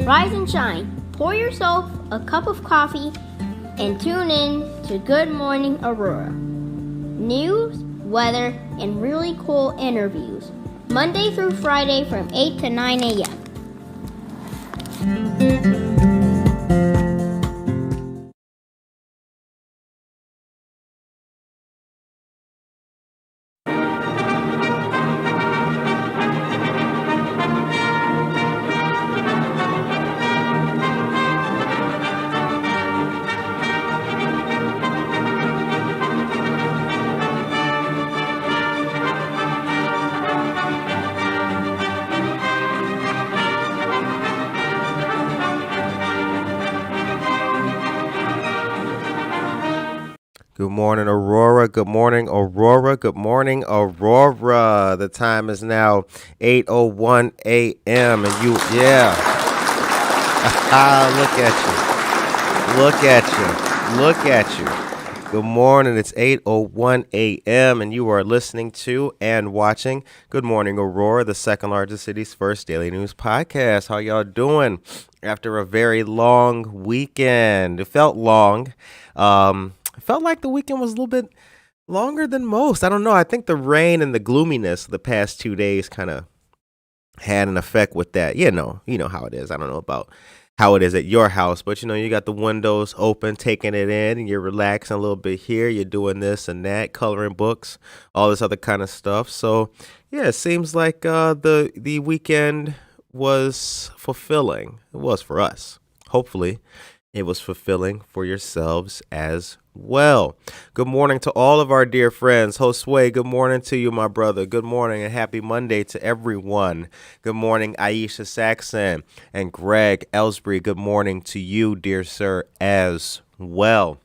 Rise and shine. Pour yourself a cup of coffee and tune in to Good Morning Aurora. News, weather, and really cool interviews. Monday through Friday from 8 to 9 a.m. Good morning, Aurora. Good morning, Aurora. Good morning, Aurora. The time is now 8:01 a.m. and you, yeah. Look at you. Look at you. Look at you. Good morning. It's 8:01 a.m. and you are listening to and watching Good Morning, Aurora, the second largest city's first daily news podcast. How y'all doing after a very long weekend? It felt long. It felt like the weekend was a little bit longer than most. I don't know. I think the rain and the gloominess of the past 2 days kind of had an effect with that. You know how it is. I don't know about how it is at your house, but you got the windows open, taking it in, and you're relaxing a little bit here. You're doing this and that, coloring books, all this other kind of stuff. So yeah, it seems like the weekend was fulfilling. It was for us. Hopefully it was fulfilling for yourselves as well. Good morning to all of our dear friends. Josue, good morning to you, my brother. Good morning and happy Monday to everyone. Good morning, Aisha Saxon and Greg Ellsbury. Good morning to you, dear sir, as well.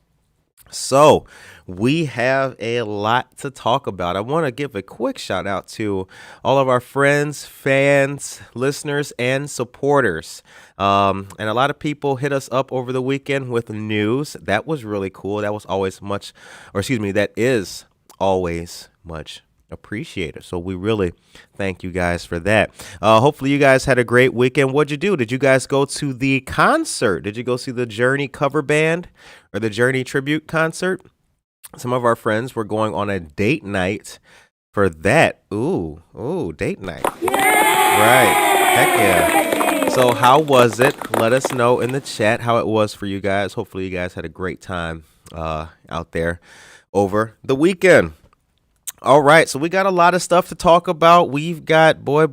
So we have a lot to talk about. I want to give a quick shout out to all of our friends, fans, listeners, and supporters. And a lot of people hit us up over the weekend with news. That was really cool. That is always much appreciated. So we really thank you guys for that. Hopefully you guys had a great weekend. What'd you do? Did you guys go to the concert? Did you go see the Journey cover band or the Journey tribute concert? Some of our friends were going on a date night for that. Ooh, date night. Yay! Right. Heck yeah. So how was it? Let us know in the chat how it was for you guys. Hopefully you guys had a great time out there over the weekend. All right, so we got a lot of stuff to talk about. We've got, boy,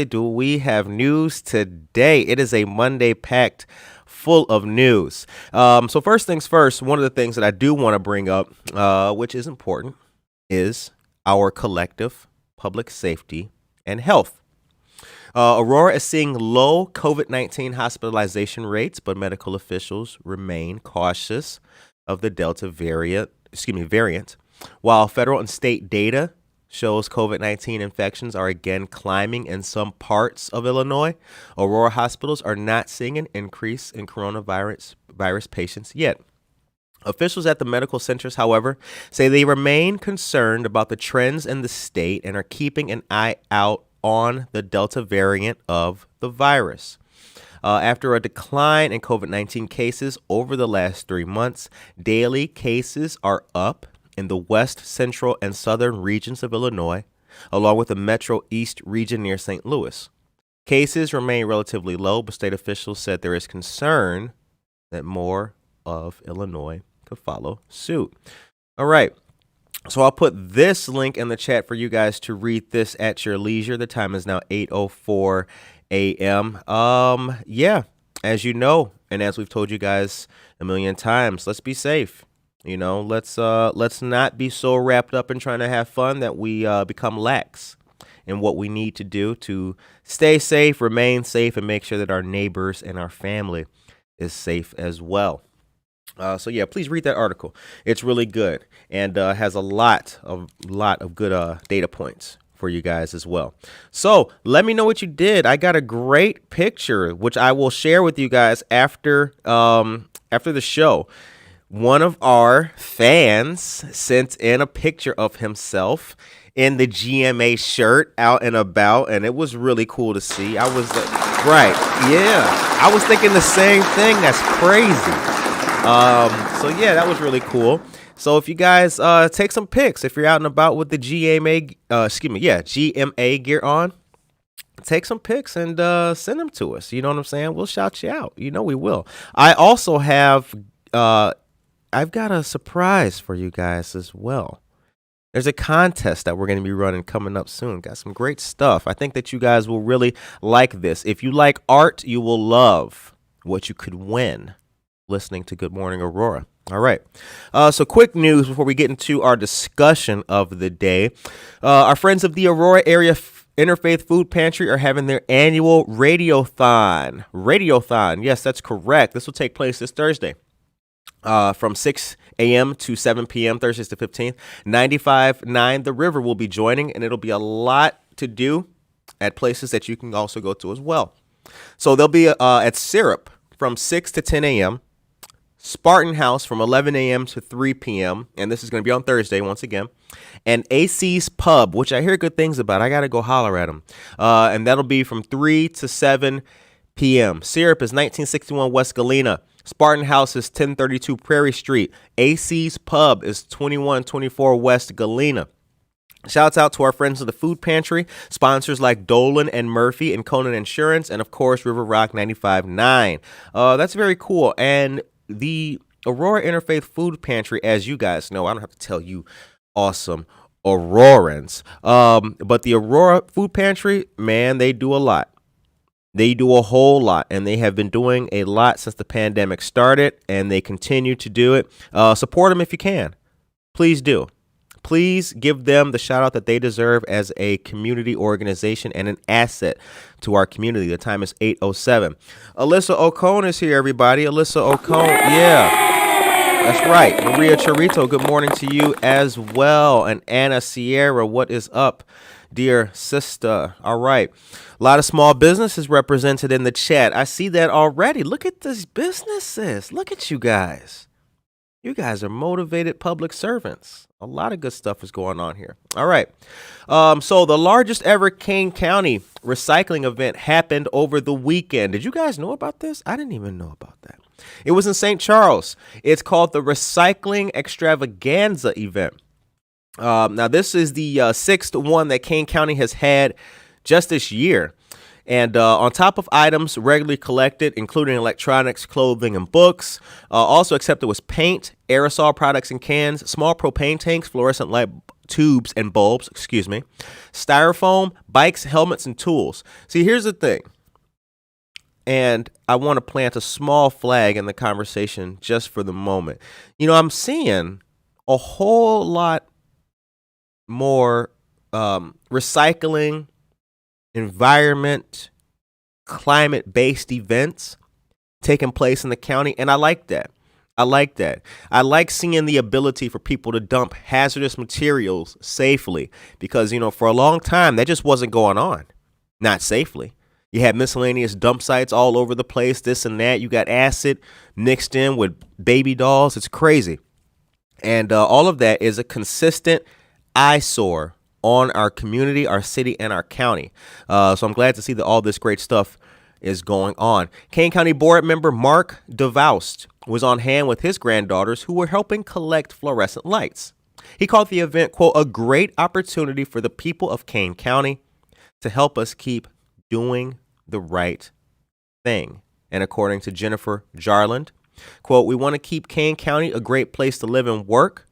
do we have news today. It is a Monday packed full of news. So first things first, one of the things that I do want to bring up, which is important, is our collective public safety and health. Aurora is seeing low COVID-19 hospitalization rates, but medical officials remain cautious of the Delta variant. While federal and state data shows COVID-19 infections are again climbing in some parts of Illinois, Aurora hospitals are not seeing an increase in coronavirus patients yet. Officials at the medical centers, however, say they remain concerned about the trends in the state and are keeping an eye out on the Delta variant of the virus. After a decline in COVID-19 cases over the last 3 months, daily cases are up in the west, central, and southern regions of Illinois, along with the Metro East region near St. Louis. Cases remain relatively low, but state officials said there is concern that more of Illinois could follow suit. All right. So I'll put this link in the chat for you guys to read this at your leisure. The time is now 8:04 a.m. Yeah, as you know, and as we've told you guys a million times, let's be safe. Let's not be so wrapped up in trying to have fun that we become lax in what we need to do to stay safe, remain safe, and make sure that our neighbors and our family is safe as well. So yeah, please read that article. It's really good and has a lot of good data points for you guys as well. So let me know what you did. I got a great picture which I will share with you guys after the show. One of our fans sent in a picture of himself in the GMA shirt out and about, and it was really cool to see. I was right, yeah. I was thinking the same thing. That's crazy. So yeah, that was really cool. So if you guys take some pics, if you're out and about with the GMA gear on, take some pics and send them to us. You know what I'm saying? We'll shout you out. We will. I also have I've got a surprise for you guys as well. There's a contest that we're going to be running coming up soon. Got some great stuff. I think that you guys will really like this. If you like art, you will love what you could win listening to Good Morning Aurora. All right. So quick news before we get into our discussion of the day. Our friends of the Aurora area Interfaith Food Pantry are having their annual Radiothon. Radiothon. Yes, that's correct. This will take place this Thursday. From 6 a.m. to 7 p.m. Thursdays the 15th. 95.9 The River will be joining, and it'll be a lot to do at places that you can also go to as well. So they'll be at Syrup from 6 to 10 a.m., Spartan House from 11 a.m. to 3 p.m., and this is going to be on Thursday once again, and AC's Pub, which I hear good things about. I got to go holler at them. And that'll be from 3 to 7 p.m. Syrup is 1961 West Galena. Spartan House is 1032 Prairie Street. AC's Pub is 2124 West Galena. Shouts out to our friends of the Food Pantry, sponsors like Dolan and Murphy and Conan Insurance, and of course River Rock 95.9. That's very cool. And the Aurora Interfaith Food Pantry, as you guys know, I don't have to tell you awesome Aurorans, but the Aurora Food Pantry, man, they do a lot. They do a whole lot, and they have been doing a lot since the pandemic started, and they continue to do it. Support them if you can. Please do. Please give them the shout out that they deserve as a community organization and an asset to our community. The time is 8:07. Alyssa Ocone is here, everybody. Alyssa Ocone. Yeah, that's right. Maria Chorito, good morning to you as well. And Anna Sierra, what is up, dear sister? All right. A lot of small businesses represented in the chat. I see that already. Look at these businesses. Look at you guys. You guys are motivated public servants. A lot of good stuff is going on here. All right. So the largest ever Kane County recycling event happened over the weekend. Did you guys know about this? I didn't even know about that. It was in St. Charles. It's called the Recycling Extravaganza event. Now, this is the sixth one that Kane County has had just this year. And on top of items regularly collected, including electronics, clothing, and books, also accepted was paint, aerosol products and cans, small propane tanks, fluorescent light tubes and bulbs, styrofoam, bikes, helmets, and tools. See, here's the thing. And I want to plant a small flag in the conversation just for the moment. I'm seeing a whole lot more recycling, environment, climate-based events taking place in the county, and I like that. I like seeing the ability for people to dump hazardous materials safely because, for a long time, that just wasn't going on, not safely. You had miscellaneous dump sites all over the place, this and that. You got acid mixed in with baby dolls. It's crazy. And all of that is a consistent eyesore on our community, our city, and our county. So I'm glad to see that all this great stuff is going on. Kane County Board member Mark DeVoust was on hand with his granddaughters who were helping collect fluorescent lights. He called the event, quote, a great opportunity for the people of Kane County to help us keep doing the right thing. And according to Jennifer Jarland, quote, we want to keep Kane County a great place to live and work.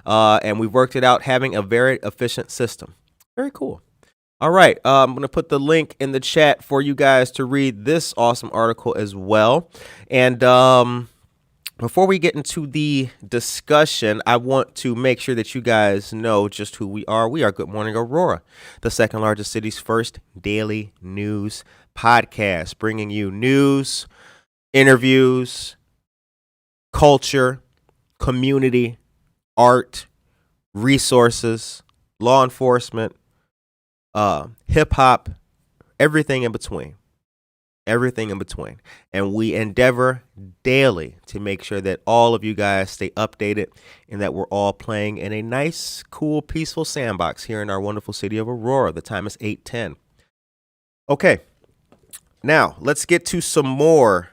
And we've worked it out having a very efficient system. Very cool. All right. I'm going to put the link in the chat for you guys to read this awesome article as well. And before we get into the discussion, I want to make sure that you guys know just who we are. We are Good Morning Aurora, the second largest city's first daily news podcast, bringing you news, interviews, culture, community, art, resources, law enforcement, hip hop, everything in between. Everything in between. And we endeavor daily to make sure that all of you guys stay updated and that we're all playing in a nice, cool, peaceful sandbox here in our wonderful city of Aurora. The time is 8:10. Okay. Now, let's get to some more.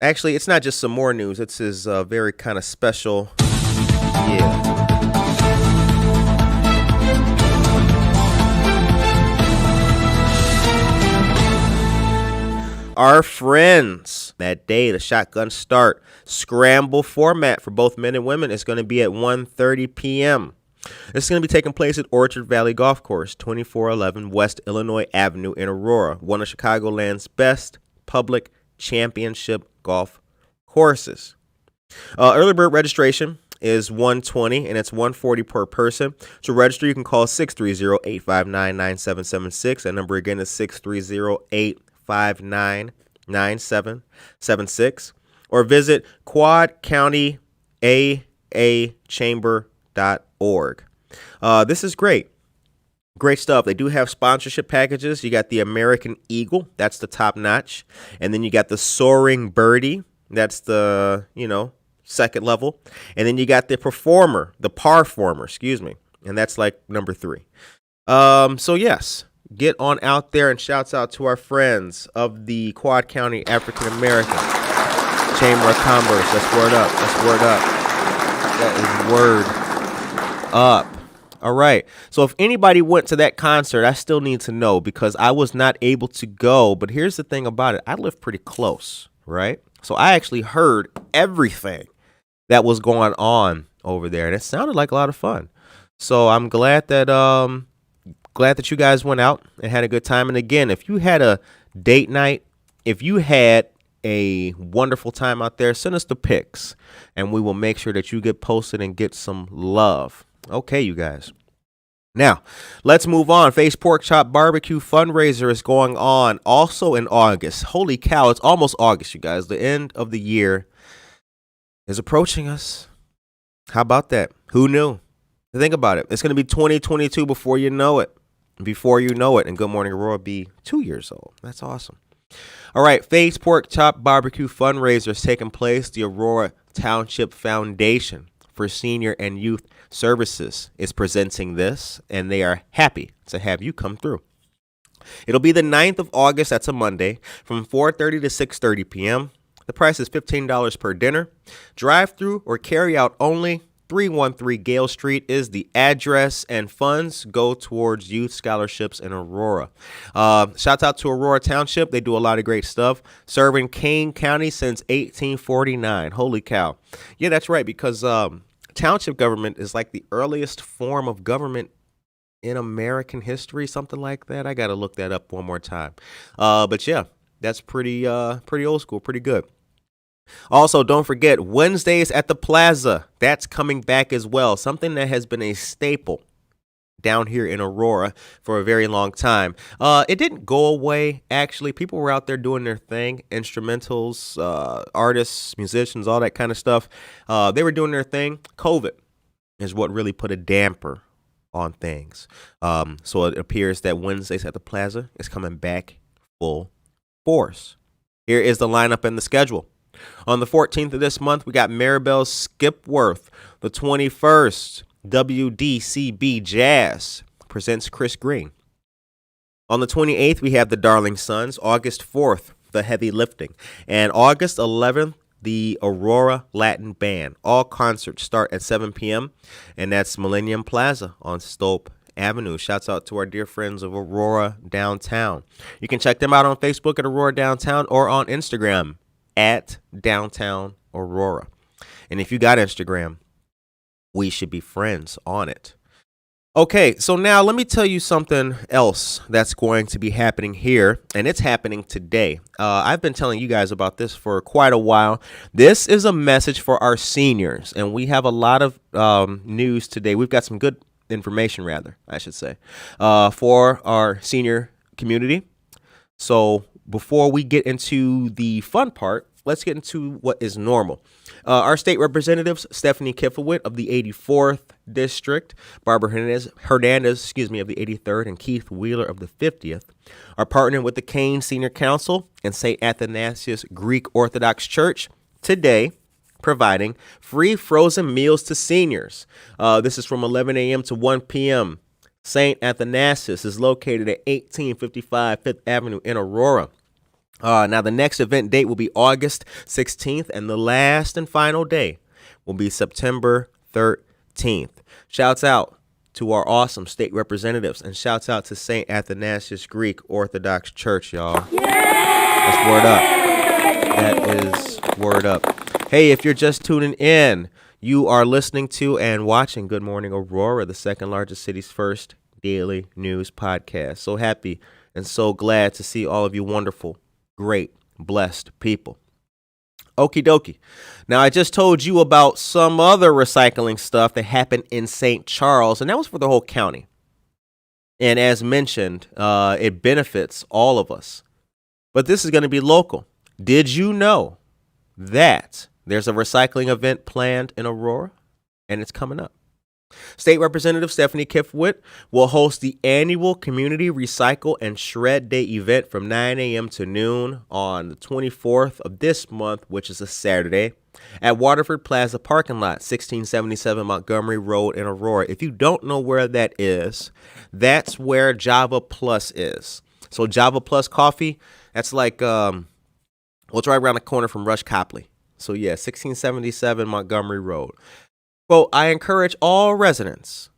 Actually, it's not just some more news. It's his very kind of special. Yeah. Our friends, that day, the shotgun start scramble format for both men and women is going to be at 1:30 p.m. This is going to be taking place at Orchard Valley Golf Course, 2411 West Illinois Avenue in Aurora, one of Chicagoland's best public championship golf courses. Early bird registration is $120 and it's $140 per person. To register, you can call 630-859-9776. That number again is 630-859-9776. Or visit quadcountyAAchamber.org. This is great. Great stuff. They do have sponsorship packages. You got the American Eagle. That's the top notch. And then you got the Soaring Birdie. That's the, second level. And then you got the Performer, the Parformer, and that's like number 3. So yes, get on out there and shouts out to our friends of the Quad County African American Chamber of Commerce. That's word up. That's word up. That is word up. All right. So if anybody went to that concert, I still need to know because I was not able to go. But here's the thing about it. I live pretty close, right? So I actually heard everything that was going on over there, and it sounded like a lot of fun. So I'm glad that you guys went out and had a good time. And again, if you had a date night, if you had a wonderful time out there, send us the pics, and we will make sure that you get posted and get some love. Okay, you guys. Now, let's move on. Face Pork Chop Barbecue fundraiser is going on also in August. Holy cow, it's almost August, you guys. The end of the year is approaching us. How about that? Who knew? Think about it. It's going to be 2022 before you know it. Before you know it, and Good Morning Aurora will be 2 years old. That's awesome. All right, Face Pork Chop Barbecue fundraiser is taking place. The Aurora Township Foundation for Senior and Youth Services is presenting this, and they are happy to have you come through. It'll be the 9th of August. That's a Monday from 4:30 to 6:30 p.m. The price is $15 per dinner. Drive-through or carry-out only. 313 Gale Street is the address, and funds go towards youth scholarships in Aurora. Shout out to Aurora Township. They do a lot of great stuff, serving Kane County since 1849. Holy cow. Yeah, that's right, because township government is like the earliest form of government in American history, something like that. I got to look that up one more time. But yeah, that's pretty old school, pretty good. Also, don't forget Wednesdays at the Plaza. That's coming back as well. Something that has been a staple down here in Aurora for a very long time. It didn't go away, actually. People were out there doing their thing. Instrumentals, artists, musicians, all that kind of stuff. They were doing their thing. COVID is what really put a damper on things. So it appears that Wednesdays at the Plaza is coming back full force. Here is the lineup and the schedule. On the 14th of this month, we got Maribel Skipworth. The 21st, WDCB Jazz presents Chris Green. On the 28th, we have the Darling Sons. August 4th, the Heavy Lifting. And August 11th, the Aurora Latin Band. All concerts start at 7 p.m., and that's Millennium Plaza on Stope Avenue. Shouts out to our dear friends of Aurora Downtown. You can check them out on Facebook at Aurora Downtown or on Instagram at Downtown Aurora. And if you got Instagram, we should be friends on it. Okay, so now let me tell you something else that's going to be happening here, and it's happening today. I've been telling you guys about this for quite a while. This is a message for our seniors, and we have a lot of news today. We've got some good information, rather, I should say, for our senior community. So before we get into the fun part, let's get into what is normal. Our state representatives, Stephanie Kifowit of the 84th District, Barbara Hernandez, of the 83rd, and Keith Wheeler of the 50th, are partnering with the Kane Senior Council and St. Athanasius Greek Orthodox Church today, providing free frozen meals to seniors. This is from 11 a.m. to 1 p.m. St. Athanasius is located at 1855 5th Avenue in Aurora. Now, the next event date will be August 16th, and the last and final day will be September 13th. Shouts out to our awesome state representatives, and shouts out to St. Athanasius Greek Orthodox Church, y'all. Yay! That's word up. That is word up. Hey, if you're just tuning in, you are listening to and watching Good Morning Aurora, the second largest city's first daily news podcast. So happy and so glad to see all of you wonderful, great, blessed people. Okie dokie. Now, I just told you about some other recycling stuff that happened in St. Charles, and that was for the whole county. And as mentioned, it benefits all of us. But this is going to be local. Did you know that there's a recycling event planned in Aurora, and it's coming up? State Representative Stephanie Kifowit will host the annual Community Recycle and Shred Day event from 9 a.m. to noon on the 24th of this month, which is a Saturday, at Waterford Plaza parking lot, 1677 Montgomery Road in Aurora. If you don't know where that is, that's where Java Plus is. So Java Plus Coffee, that's like, it's right around the corner from Rush Copley. So yeah, 1677 Montgomery Road. Well, I encourage all residents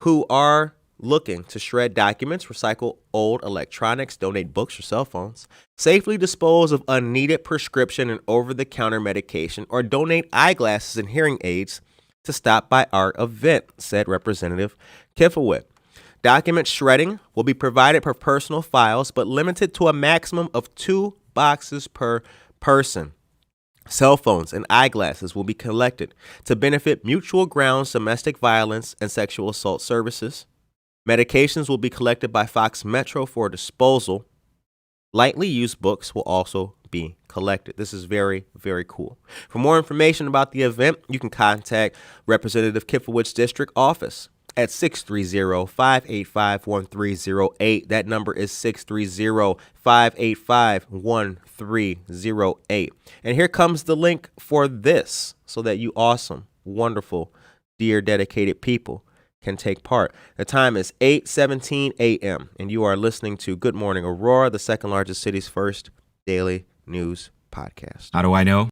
who are looking to shred documents, recycle old electronics, donate books or cell phones, safely dispose of unneeded prescription and over-the-counter medication, or donate eyeglasses and hearing aids to stop by our event, said Representative Kifowit. Document shredding will be provided per personal files, but limited to a maximum of 2 boxes per person. Cell phones and eyeglasses will be collected to benefit Mutual Grounds Domestic Violence and Sexual Assault Services. Medications will be collected by Fox Metro for disposal. Lightly used books will also be collected. This is very, very cool. For more information about the event, you can contact Representative Kifowit's district office at 630-585-1308. That number is 630-585-1308. And here comes the link for this so that you awesome, wonderful, dear, dedicated people can take part. The time is 8:17 a.m. and you are listening to Good Morning Aurora, the second largest city's first daily news podcast. How do I know?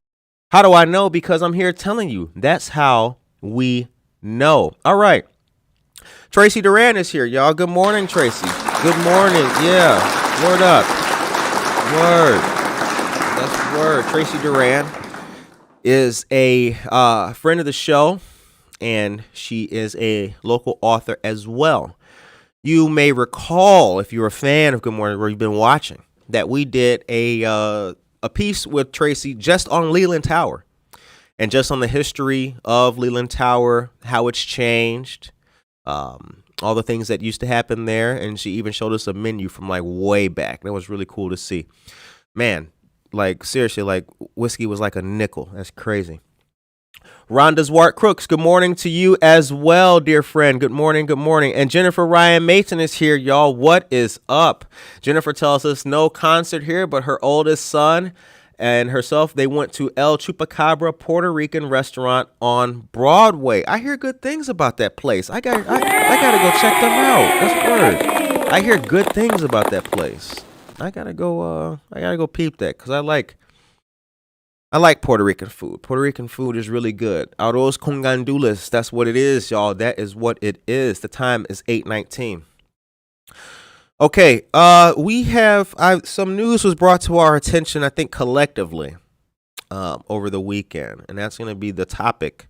How do I know? Because I'm here telling you. That's how we know. All right. Tracy Duran is here, y'all. Good morning, Tracy. Good morning. Yeah. Word up. Word. That's word. Tracy Duran is a friend of the show, and she is a local author as well. You may recall, if you're a fan of Good Morning, where you've been watching, that we did a piece with Tracy just on Leland Tower and just on the history of Leland Tower, how it's changed, all the things that used to happen there. And she even showed us a menu from like way back. That was really cool to see. Man, like seriously, like whiskey was like a nickel. That's crazy. Rhonda Zwart Crooks, good morning to you as well, dear friend. Good morning, good morning. And Jennifer Ryan Mason is here, y'all. What is up? Jennifer tells us no concert here, but her oldest son and herself, they went to El Chupacabra Puerto Rican restaurant on Broadway. I hear good things about that place. I gotta go check them out. That's word. I hear good things about that place. I gotta go peep that because I like Puerto Rican food. Puerto Rican food is really good. Arroz con gandules, that's what it is, y'all. That is what it is. The time is 8:19. Okay, we have some news was brought to our attention, I think collectively, over the weekend, and that's going to be the topic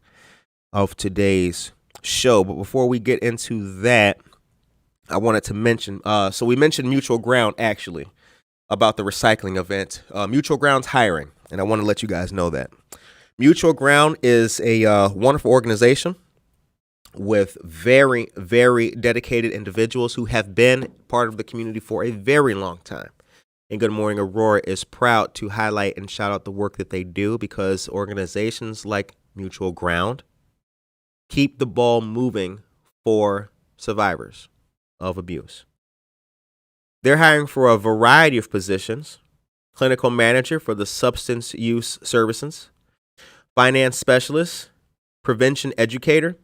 of today's show. But before we get into that, I wanted to mention, so we mentioned Mutual Ground actually about the recycling event. Mutual Ground's hiring, and I want to let you guys know that. Mutual Ground is a wonderful organization with very, very dedicated individuals who have been part of the community for a very long time. And Good Morning Aurora is proud to highlight and shout out the work that they do because organizations like Mutual Ground keep the ball moving for survivors of abuse. They're hiring for a variety of positions: clinical manager for the substance use services, finance specialist, prevention educator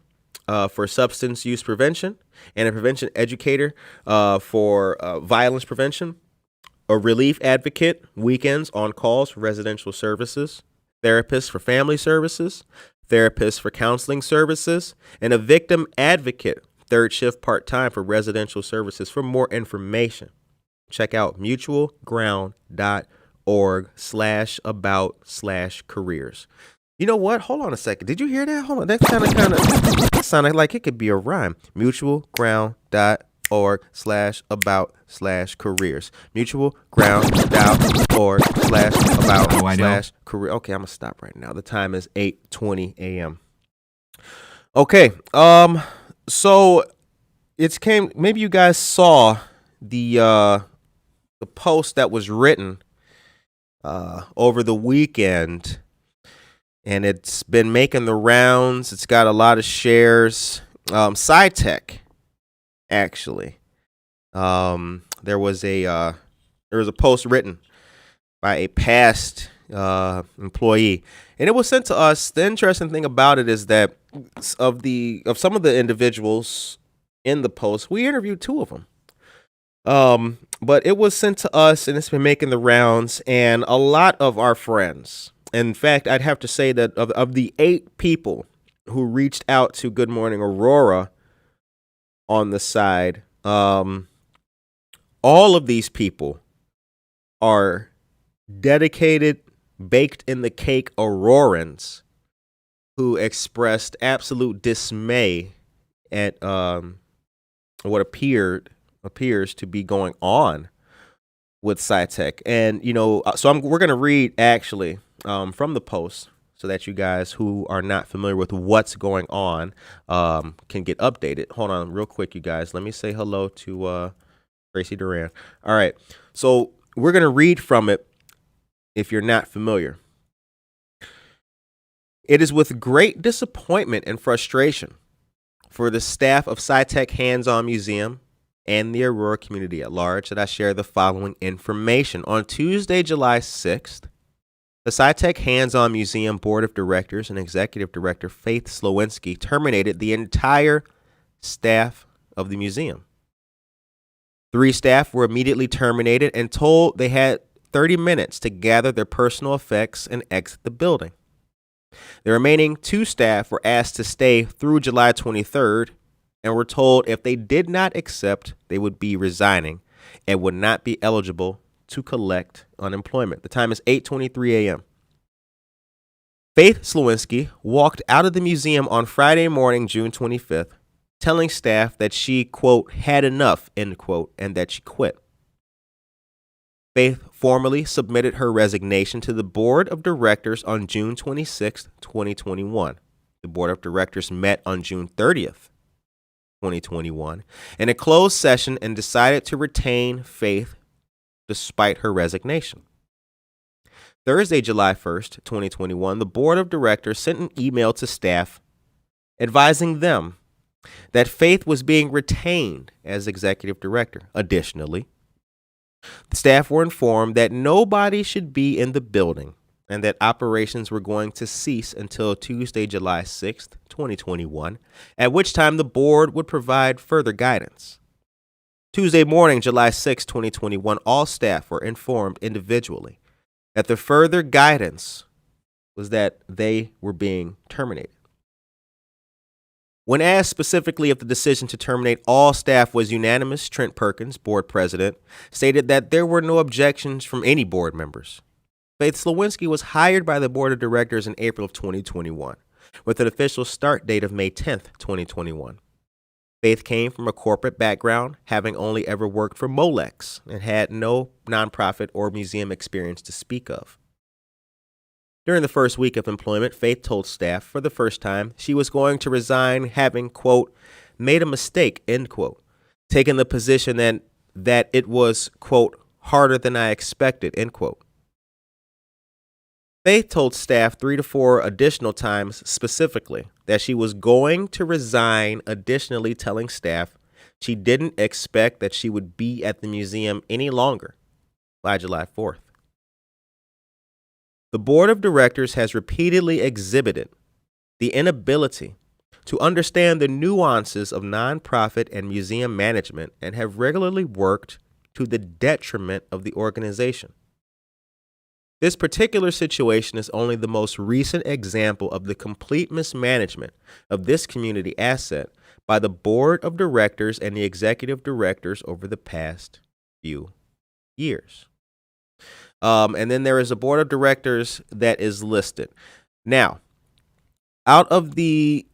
for substance use prevention, and a prevention educator for violence prevention, a relief advocate, weekends on calls for residential services, therapist for family services, therapist for counseling services, and a victim advocate, third shift part-time for residential services. For more information, check out mutualground.org/about/careers. You know what? Hold on a second. Did you hear that? Hold on. That sounded like it could be a rhyme. mutualground.org/about/careers. mutualground.org/about/career. Okay, I'm gonna stop right now. The time is 8:20 a.m. Okay. So maybe you guys saw the post that was written over the weekend, and it's been making the rounds. It's got a lot of shares. SciTech, actually. There was a post written by a past employee, and it was sent to us. The interesting thing about it is that of some of the individuals in the post, we interviewed two of them. But it was sent to us, and it's been making the rounds, and a lot of our friends. In fact, I'd have to say that of the 8 people who reached out to Good Morning Aurora on the side, all of these people are dedicated, baked in the cake Aurorans who expressed absolute dismay at what appears to be going on with SciTech. And, so we're going to read actually from the post so that you guys who are not familiar with what's going on can get updated. Hold on real quick, you guys. Let me say hello to Tracy Duran. All right. So we're going to read from it if you're not familiar. It is with great disappointment and frustration for the staff of SciTech Hands-On Museum and the Aurora community at large that I share the following information. On Tuesday, July 6th, the SciTech Hands-On Museum Board of Directors and Executive Director Faith Slowinski terminated the entire staff of the museum. 3 staff were immediately terminated and told they had 30 minutes to gather their personal effects and exit the building. The remaining 2 staff were asked to stay through July 23rd and were told if they did not accept, they would be resigning and would not be eligible to collect unemployment. The time is 8:23 a.m. Faith Slowinski walked out of the museum on Friday morning, June 25th, telling staff that she, quote, had enough, end quote, and that she quit. Faith formally submitted her resignation to the Board of Directors on June 26, 2021. The Board of Directors met on June 30th, 2021, in a closed session and decided to retain Faith despite her resignation. Thursday, July 1st, 2021, the Board of Directors sent an email to staff advising them that Faith was being retained as executive director. Additionally, the staff were informed that nobody should be in the building and that operations were going to cease until Tuesday, July 6th, 2021, at which time the board would provide further guidance. Tuesday morning, July 6, 2021, all staff were informed individually that the further guidance was that they were being terminated. When asked specifically if the decision to terminate all staff was unanimous, Trent Perkins, board president, stated that there were no objections from any board members. Faith Slowinski was hired by the board of directors in April of 2021, with an official start date of May 10th, 2021. Faith came from a corporate background, having only ever worked for Molex and had no nonprofit or museum experience to speak of. During the first week of employment, Faith told staff for the first time she was going to resign, having, quote, made a mistake, end quote, taking the position that it was, quote, harder than I expected, end quote. Faith told staff 3 to 4 additional times specifically that she was going to resign, additionally telling staff she didn't expect that she would be at the museum any longer by July 4th. The board of directors has repeatedly exhibited the inability to understand the nuances of nonprofit and museum management and have regularly worked to the detriment of the organization. This particular situation is only the most recent example of the complete mismanagement of this community asset by the board of directors and the executive directors over the past few years. And then there is a board of directors that is listed. Now, out of the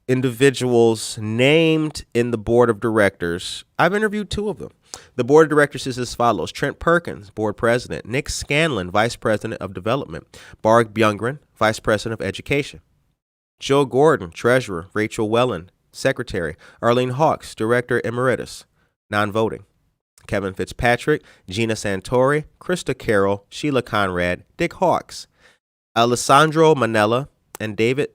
individuals named in the board of directors, I've interviewed 2 of them. The board of directors is as follows: Trent Perkins, board president; Nick Scanlon, vice president of development; Barg Bjungren, vice president of education; Joe Gordon, treasurer; Rachel Wellen, secretary; Arlene Hawks, director emeritus, non-voting; Kevin Fitzpatrick, Gina Santori, Krista Carroll, Sheila Conrad, Dick Hawks, Alessandro Manella, and David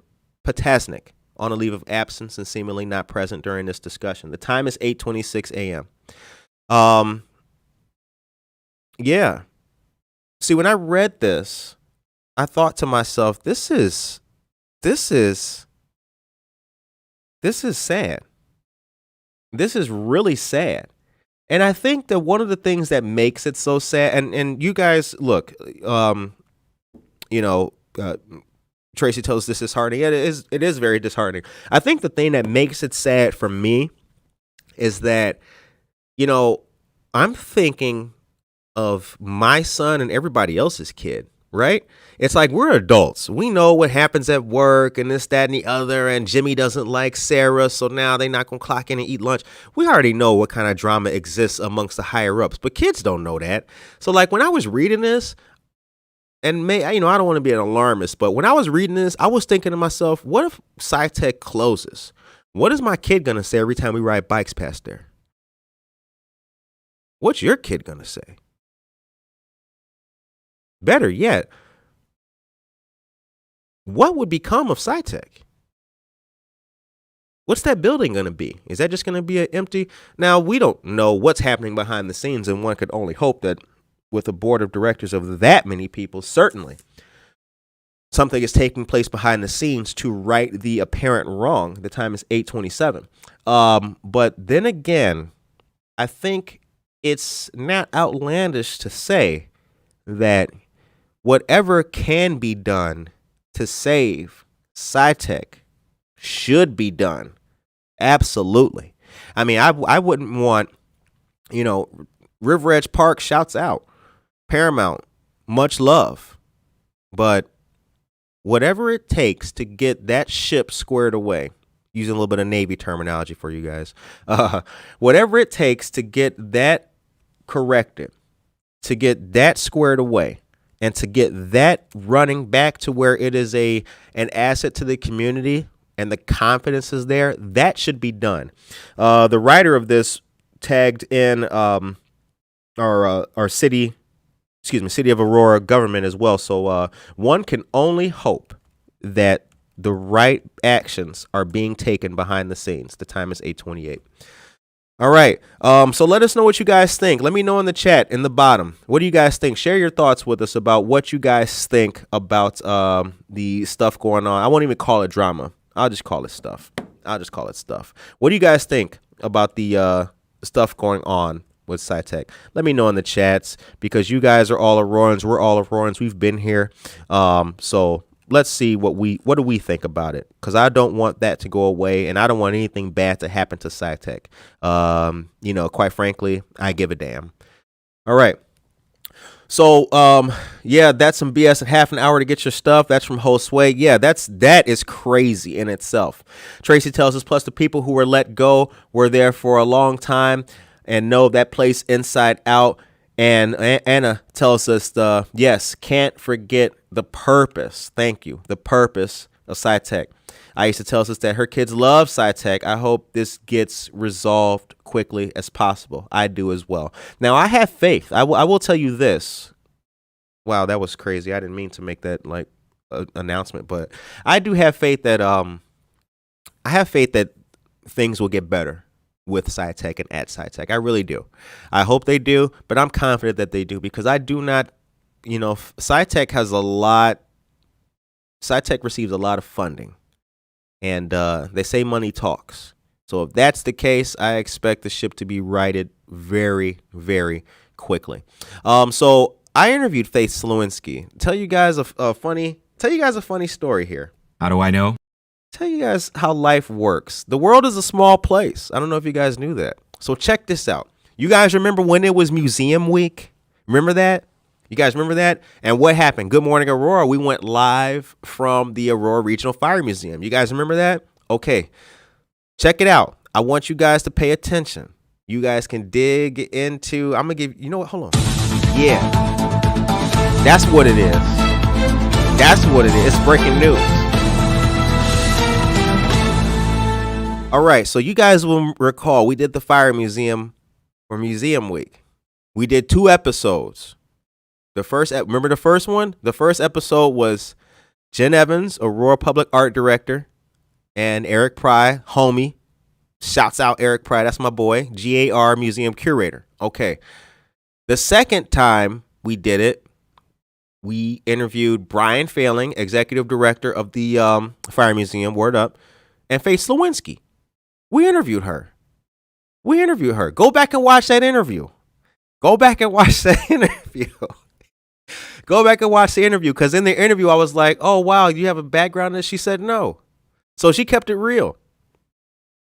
Potasnik on a leave of absence and seemingly not present during this discussion. The time is 8:26 a.m. Yeah. See, when I read this, I thought to myself, this is sad. This is really sad. And I think that one of the things that makes it so sad, and you guys, look, Tracy tells us this is disheartening. It is very disheartening. I think the thing that makes it sad for me is that, I'm thinking of my son and everybody else's kid, right? It's like we're adults. We know what happens at work and this, that, and the other, and Jimmy doesn't like Sarah, so now they're not going to clock in and eat lunch. We already know what kind of drama exists amongst the higher-ups, but kids don't know that. So, like, when I was reading this, and I don't want to be an alarmist, but when I was reading this, I was thinking to myself, what if SciTech closes? What is my kid going to say every time we ride bikes past there? What's your kid going to say? Better yet, what would become of SciTech? What's that building going to be? Is that just going to be an empty? Now, we don't know what's happening behind the scenes, and one could only hope that with a board of directors of that many people, certainly something is taking place behind the scenes to right the apparent wrong. The time is 8:27. But then again, I think it's not outlandish to say that whatever can be done to save SciTech should be done. Absolutely. I mean, I wouldn't want, River Edge Park shouts out, Paramount, much love. But whatever it takes to get that ship squared away, using a little bit of Navy terminology for you guys, whatever it takes to get that corrected, to get that squared away, and to get that running back to where it is an asset to the community and the confidence is there, that should be done. The writer of this tagged in our city of Aurora government as well. So one can only hope that the right actions are being taken behind the scenes. The time is 8:28. All right. So let us know what you guys think. Let me know in the chat in the bottom. What do you guys think? Share your thoughts with us about what you guys think about the stuff going on. I won't even call it drama. I'll just call it stuff. What do you guys think about the stuff going on with SciTech? Let me know in the chats, because you guys are all Aurorans. We're all Aurorans. We've been here. So let's see what do we think about it, because I don't want that to go away, and I don't want anything bad to happen to SciTech. Quite frankly, I give a damn. All right. So, yeah, that's some BS at half an hour to get your stuff. That's from Josue. Yeah, that is crazy in itself. Tracy tells us, plus the people who were let go were there for a long time and know that place inside out. And Anna tells us, yes, can't forget the purpose. Thank you. The purpose of SciTech. Aisha tells us that her kids love SciTech. I hope this gets resolved quickly as possible. I do as well. Now, I have faith. I will tell you this. Wow, that was crazy. I didn't mean to make that announcement, but I do have faith that things will get better with SciTech and at SciTech. I really do. I hope they do, but I'm confident that they do, because I do not, SciTech receives a lot of funding. And they say money talks. So if that's the case, I expect the ship to be righted very, very quickly. So I interviewed Faith Slowinski. Tell you guys a funny story here. How do I know? Tell you guys how life works. The world is a small place. I don't know if you guys knew that. So check this out. You guys remember when it was Museum Week? Remember that? You guys remember that? And what happened? Good Morning Aurora. We went live from the Aurora Regional Fire Museum. You guys remember that? Okay. Check it out. I want you guys to pay attention. You guys can dig into, I'm going to give, you know what? Hold on. Yeah. That's what it is. That's what it is. It's breaking news. All right. So you guys will recall we did the Fire Museum for Museum Week. We did 2 episodes. Remember the first one? The first episode was Jen Evans, Aurora Public Art Director, and Eric Pry, homie. Shouts out Eric Pry. That's my boy. GAR Museum Curator. Okay. The second time we did it, we interviewed Brian Failing, Executive Director of the Fire Museum, word up, and Faith Slowinski. We interviewed her. Go back and watch that interview. Go back and watch the interview, because in the interview, I was like, oh, wow, you have a background in this? She said no. So she kept it real.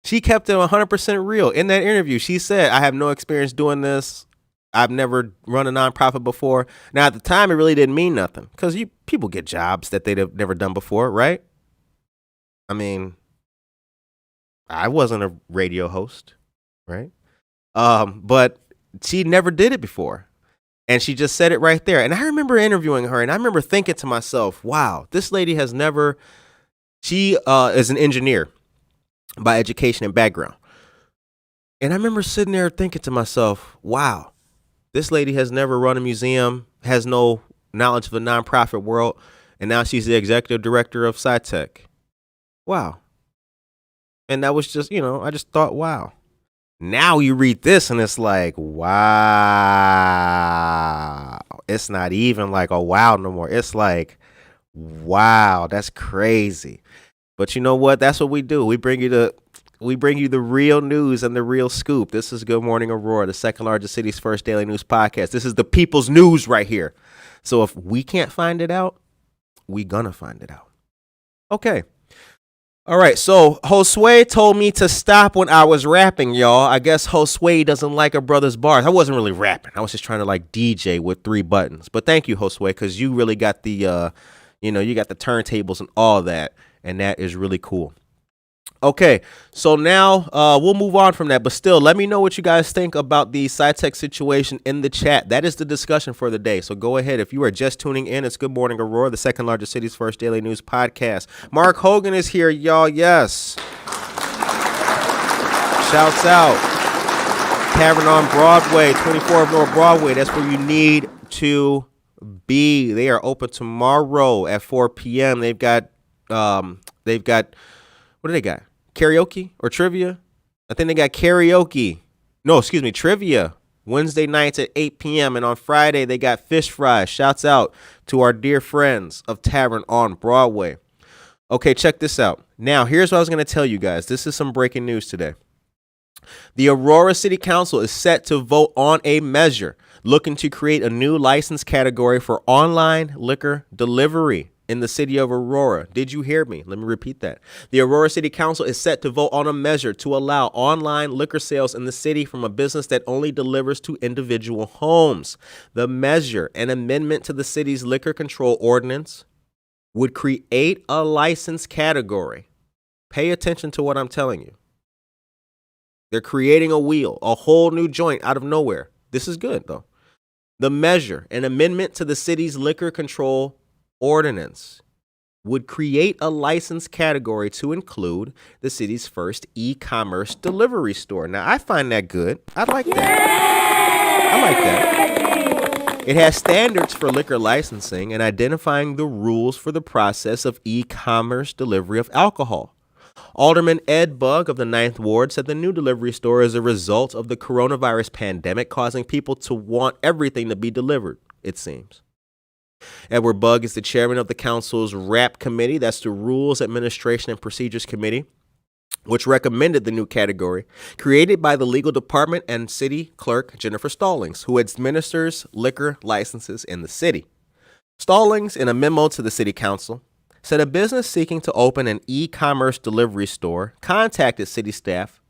She kept it 100% real. In that interview, she said, I have no experience doing this. I've never run a nonprofit before. Now, at the time, it really didn't mean nothing, because people get jobs that they've never done before, right? I mean, I wasn't a radio host, right? But she never did it before. And she just said it right there. And I remember interviewing her, and I remember thinking to myself, wow, this lady has never, she is an engineer by education and background. And I remember sitting there thinking to myself, wow, this lady has never run a museum, has no knowledge of the nonprofit world, and now she's the executive director of SciTech. Wow. And that was just, I just thought, wow. Now you read this and it's like, wow. It's not even like a wow no more. It's like, wow, that's crazy. But you know what? That's what we do. We bring you the real news and the real scoop. This is Good Morning Aurora, the second largest city's first daily news podcast. This is the people's news right here. So if we can't find it out, we gonna find it out. Okay. All right, so Josue told me to stop when I was rapping, y'all. I guess Josue doesn't like a brother's bars. I wasn't really rapping. I was just trying to DJ with 3 buttons. But thank you, Josue, because you really got the, you got the turntables and all that, and that is really cool. Okay, so now we'll move on from that, but still, let me know what you guys think about the SciTech situation in the chat. That is the discussion for the day, so go ahead. If you are just tuning in, it's Good Morning Aurora, the second largest city's first daily news podcast. Mark Hogan is here, y'all, yes. Shouts out. Tavern on Broadway, 24 North Broadway, that's where you need to be. They are open tomorrow at 4 p.m. They've got, what do they got? Karaoke or trivia? I think they got karaoke. No, excuse me, trivia. Wednesday nights at 8 p.m. And on Friday, they got fish fries. Shouts out to our dear friends of Tavern on Broadway. Okay, check this out. Now, here's what I was going to tell you guys. This is some breaking news today. The Aurora City Council is set to vote on a measure looking to create a new license category for online liquor delivery in the city of Aurora. Did you hear me? Let me repeat that. The Aurora City Council is set to vote on a measure to allow online liquor sales in the city from a business that only delivers to individual homes. The measure, an amendment to the city's liquor control ordinance, would create a license category. Pay attention to what I'm telling you. They're creating a wheel, a whole new joint out of nowhere. This is good, though. The measure, an amendment to the city's liquor control ordinance, would create a license category to include the city's first e-commerce delivery store. Now, I find that good. I like that. I like that. It has standards for liquor licensing and identifying the rules for the process of e-commerce delivery of alcohol. Alderman Ed Bugg of the 9th Ward said the new delivery store is a result of the coronavirus pandemic causing people to want everything to be delivered, it seems. Edward Bugg is the chairman of the council's RAP committee, that's the Rules, Administration, and Procedures Committee, which recommended the new category, created by the legal department and city clerk Jennifer Stallings, who administers liquor licenses in the city. Stallings, in a memo to the city council, said a business seeking to open an e-commerce delivery store contacted city staff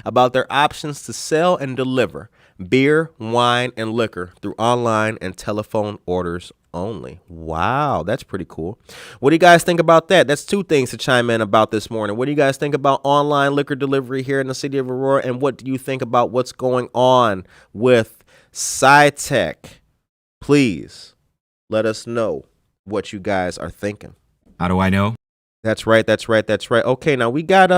about their options to sell and deliver beer, wine, and liquor through online and telephone orders only. Wow, that's pretty cool. What do you guys think about that? That's two things to chime in about this morning. What do you guys think about online liquor delivery here in the city of Aurora? And what do you think about what's going on with SciTech? Please let us know what you guys are thinking. How do I know? That's right. Okay, now we got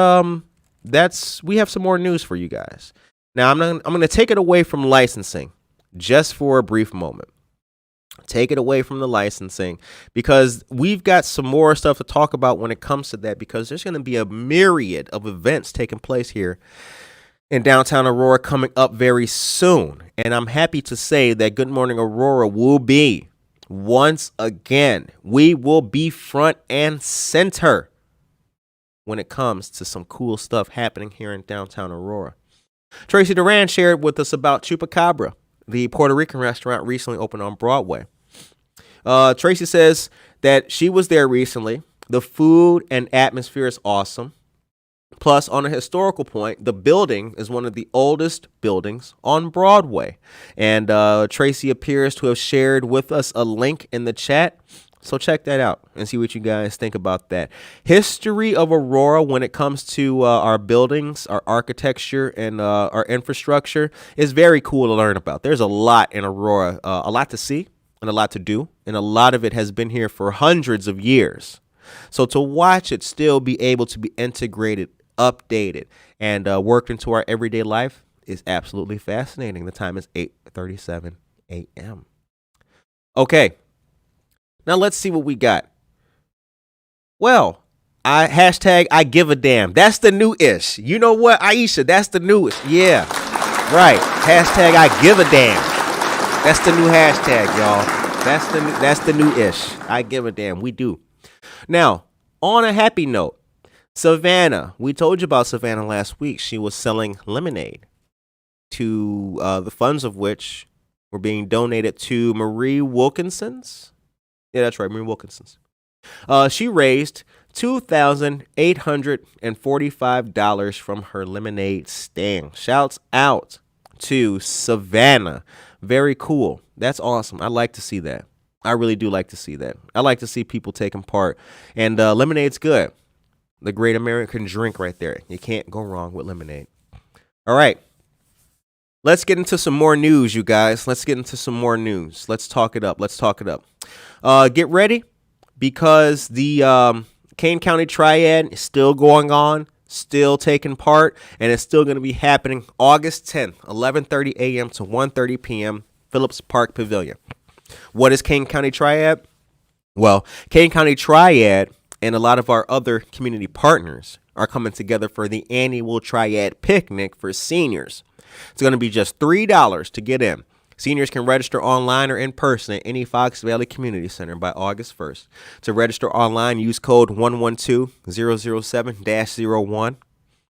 we have some more news for you guys. Now I'm going to take it away from licensing just for a brief moment. Take it away from the licensing because we've got some more stuff to talk about when it comes to that, because there's going to be a myriad of events taking place here in downtown Aurora coming up very soon. And I'm happy to say that Good Morning Aurora will be, once again, we will be front and center when it comes to some cool stuff happening here in downtown Aurora. Tracy Duran shared with us about Chupacabra, the Puerto Rican restaurant recently opened on Broadway. Tracy says that she was there recently. The food and atmosphere is awesome. Plus, on a historical point, the building is one of the oldest buildings on Broadway. And Tracy appears to have shared with us a link in the chat. So check that out and see what you guys think about that. History of Aurora when it comes to our buildings, our architecture, and our infrastructure is very cool to learn about. There's a lot in Aurora, a lot to see and a lot to do. And a lot of it has been here for hundreds of years. So to watch it still be able to be integrated, updated, and worked into our everyday life is absolutely fascinating. The time is 8:37 a.m. Okay, now let's see what we got. Well, I give a damn. That's the new ish. You know what, Aisha? That's the newest. Yeah, right. Hashtag I give a damn. That's the new hashtag, y'all. That's the new ish. I give a damn. We do. Now, on a happy note, Savannah, we told you about Savannah last week. She was selling lemonade, to the funds of which were being donated to Marie Wilkinson's. Yeah, that's right, Marie Wilkinson's. She raised $2,845 from her lemonade stand. Shouts out to Savannah. Very cool. That's awesome. I like to see that. I really do like to see that. I like to see people taking part. And lemonade's good. The great American drink right there. You can't go wrong with lemonade. All right. Let's get into some more news, you guys. Let's get into some more news. Let's talk it up. Get ready, because the Kane County Triad is still going on, still taking part, and it's still going to be happening August 10th, 11:30 a.m. to 1:30 p.m., Phillips Park Pavilion. What is Kane County Triad? Well, Kane County Triad and a lot of our other community partners are coming together for the annual Triad Picnic for seniors. It's going to be just $3 to get in. Seniors can register online or in person at any Fox Valley Community Center by August 1st. To register online, use code 112007-01.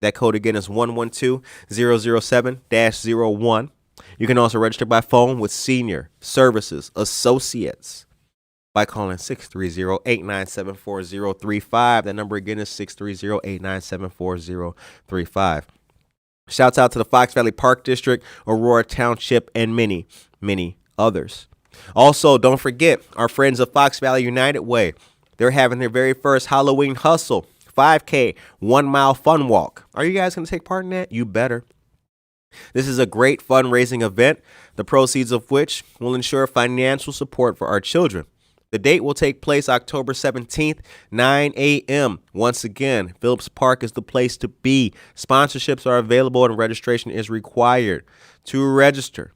That code again is 112007-01. You can also register by phone with Senior Services Associates by calling 630-897-4035. That number again is 630-897-4035. Shouts out to the Fox Valley Park District, Aurora Township, and many, many others. Also, don't forget our friends of Fox Valley United Way. They're having their very first Halloween hustle, 5K, 1 mile fun walk. Are you guys going to take part in that? You better. This is a great fundraising event, the proceeds of which will ensure financial support for our children. The date will take place October 17th, 9 a.m. Once again, Phillips Park is the place to be. Sponsorships are available and registration is required. To register,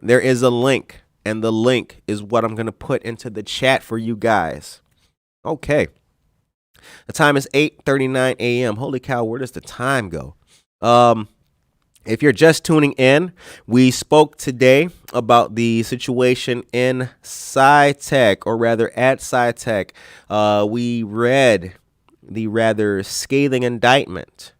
there is a link, and the link is what I'm going to put into the chat for you guys. Okay. The time is 8:39 a.m. Holy cow, where does the time go? If you're just tuning in, we spoke today about the situation in SciTech, or rather at SciTech. We read the rather scathing indictment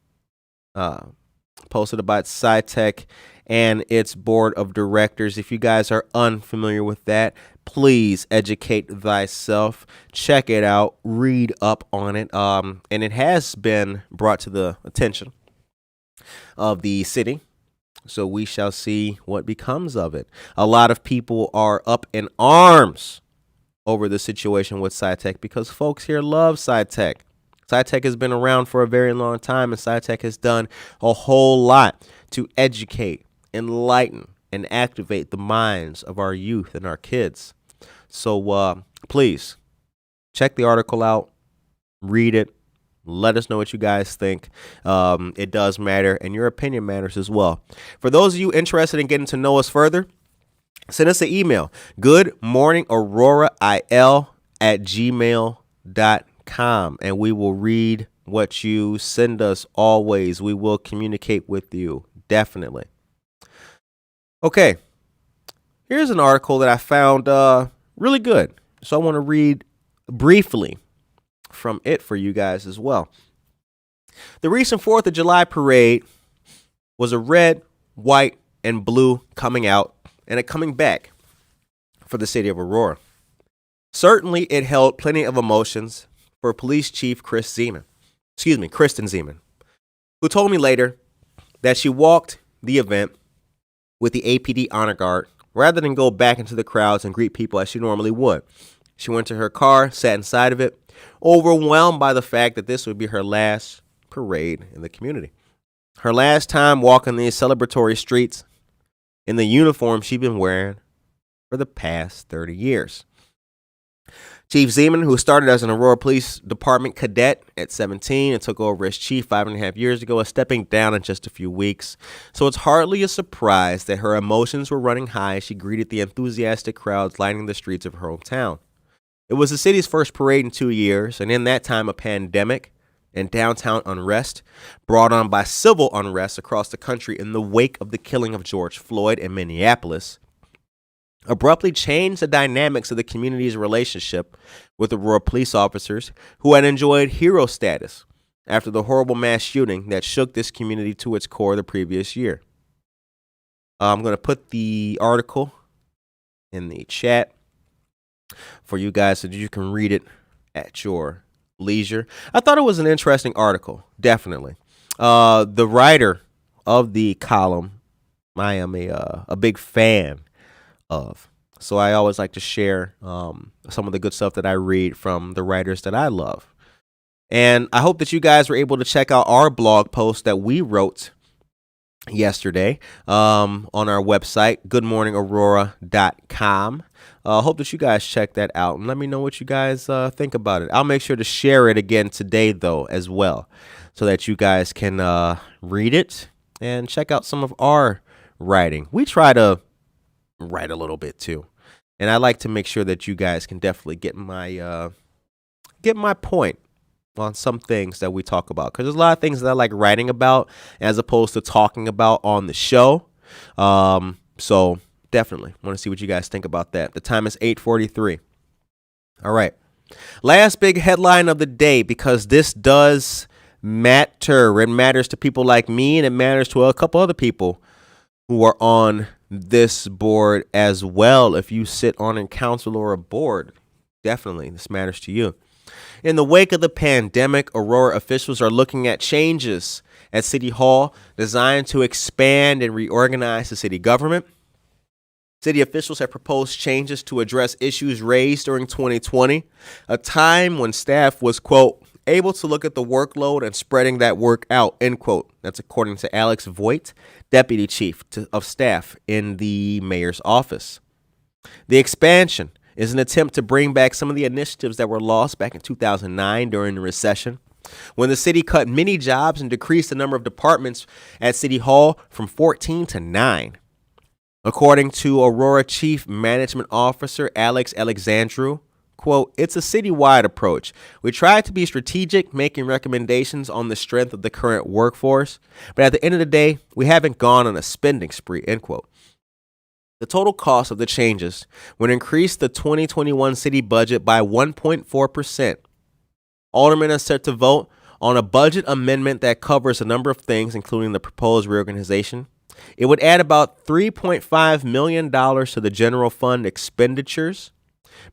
posted about SciTech and its board of directors. If you guys are unfamiliar with that, please educate thyself. Check it out. Read up on it. And it has been brought to the attention of the city, so we shall see what becomes of it. A lot of people are up in arms over the situation with SciTech because folks here love SciTech. SciTech has been around for a very long time, and SciTech has done a whole lot to educate, enlighten, and activate the minds of our youth and our kids. So please check the article out, read it. Let us know what you guys think. It does matter, and your opinion matters as well. For those of you interested in getting to know us further, send us an email, goodmorningaurorail@gmail.com, and we will read what you send us always. We will communicate with you, definitely. Okay, here's an article that I found really good, so I want to read briefly from it for you guys as well. The recent 4th of July parade was a red, white, and blue coming out and a coming back for the city of Aurora. Certainly, it held plenty of emotions for Police Chief Kristen Zeman, who told me later that she walked the event with the APD honor guard rather than go back into the crowds and greet people as she normally would. She went to her car, sat inside of it, overwhelmed by the fact that this would be her last parade in the community. Her last time walking these celebratory streets in the uniform she'd been wearing for the past 30 years. Chief Zeman, who started as an Aurora Police Department cadet at 17 and took over as chief 5.5 years ago, is stepping down in just a few weeks. So it's hardly a surprise that her emotions were running high as she greeted the enthusiastic crowds lining the streets of her hometown. It was the city's first parade in 2 years, and in that time, a pandemic and downtown unrest brought on by civil unrest across the country in the wake of the killing of George Floyd in Minneapolis abruptly changed the dynamics of the community's relationship with Aurora police officers who had enjoyed hero status after the horrible mass shooting that shook this community to its core the previous year. I'm going to put the article in the chat for you guys so that you can read it at your leisure. I thought it was an interesting article, definitely. The writer of the column, I am a big fan of. So I always like to share some of the good stuff that I read from the writers that I love. And I hope that you guys were able to check out our blog post that we wrote yesterday on our website, goodmorningaurorail.com. Hope that you guys check that out and let me know what you guys think about it. I'll make sure to share it again today, though, as well, so that you guys can read it and check out some of our writing. We try to write a little bit, too. And I like to make sure that you guys can definitely get my point on some things that we talk about, because there's a lot of things that I like writing about as opposed to talking about on the show. So definitely want to see what you guys think about that. The time is 8:43. All right. Last big headline of the day, because this does matter. It matters to people like me, and it matters to a couple other people who are on this board as well. If you sit on a council or a board, definitely this matters to you. In the wake of the pandemic, Aurora officials are looking at changes at City Hall designed to expand and reorganize the city government. City officials have proposed changes to address issues raised during 2020, a time when staff was, quote, able to look at the workload and spreading that work out, end quote. That's according to Alex Voigt, deputy chief of staff in the mayor's office. The expansion is an attempt to bring back some of the initiatives that were lost back in 2009 during the recession, when the city cut many jobs and decreased the number of departments at City Hall from 14 to 9. According to Aurora Chief Management Officer Alex Alexandru, quote, it's a citywide approach. We try to be strategic, making recommendations on the strength of the current workforce, but at the end of the day, we haven't gone on a spending spree, end quote. The total cost of the changes would increase the 2021 city budget by 1.4%. Aldermen are set to vote on a budget amendment that covers a number of things, including the proposed reorganization. It would add about $3.5 million to the general fund expenditures,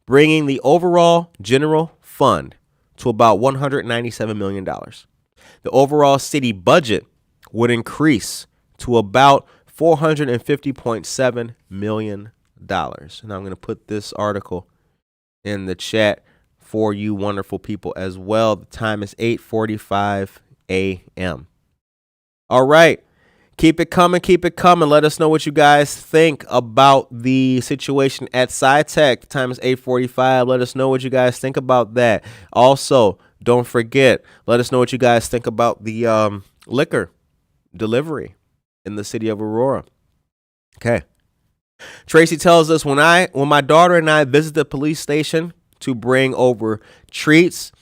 bringing the overall general fund to about $197 million. The overall city budget would increase to about $450.7 million. And I'm going to put this article in the chat for you wonderful people as well. The time is 8:45 a.m. All right. Keep it coming. Keep it coming. Let us know what you guys think about the situation at SciTech. The time is 8:45. Let us know what you guys think about that. Also, don't forget, let us know what you guys think about the liquor delivery in the city of Aurora. Okay. Tracy tells us, when my daughter and I visited the police station to bring over treats,